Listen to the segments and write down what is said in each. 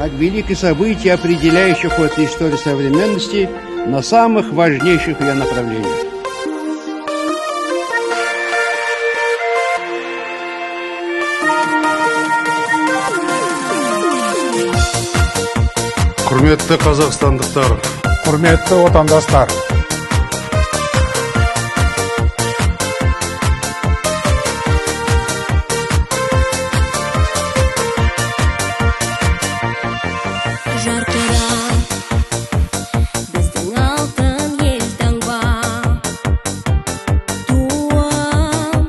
как великое событие, определяющее ход истории современности на самых важнейших ее направлениях. Құрметті қазақстандықтар, Құрметті отандастар, біздің алтын ел таңба, туым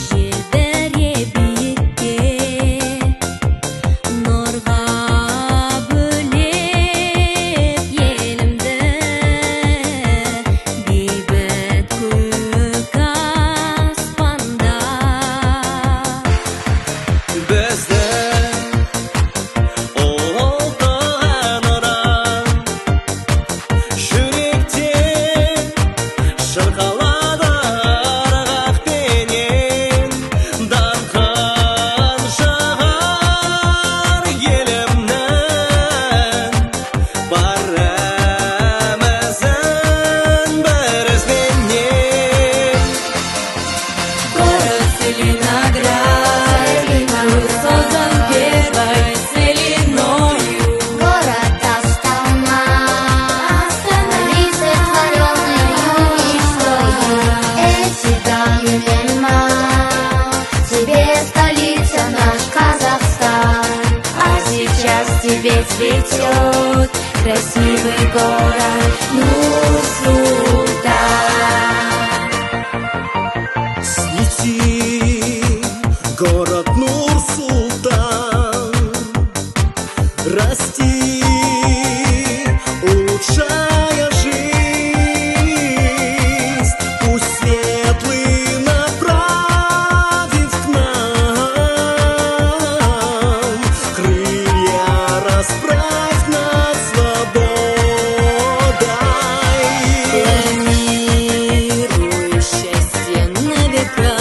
желбіре биікке, нұрға бөлеп елімді, бейбіт көк аспанда. Тебе цветет красивый город Нур-Султан. Свети, город Нур-Султан, расти, улучшая жизнь, пусть светлый направит к нам крылья, расправь над свободой. Планируй счастье на века,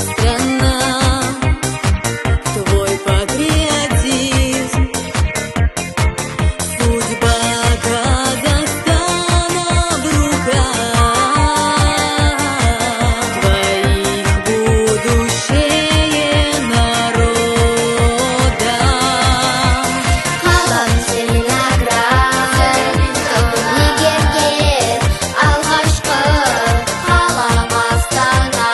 страна, твой патриотизм, судьба Казахстана в руках твоих, будущее народа. Қалам Целиноград, Егерге, алғашқы қалам Астана,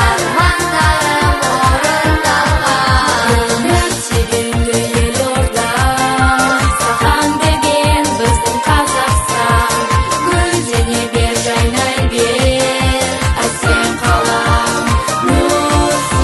армандарым орындалған. Мәртебелі елорда, саған берген біздің Қазақстан, гүлдене бер, жайнай бер, әсем қалам Нұр-Сұлтан.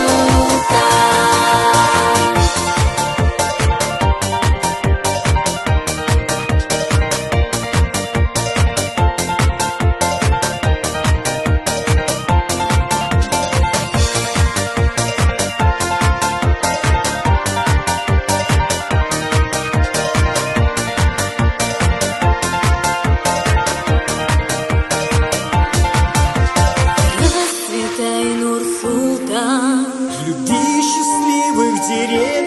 Расцветай, Нур-Султан. В любви счастливых деревьев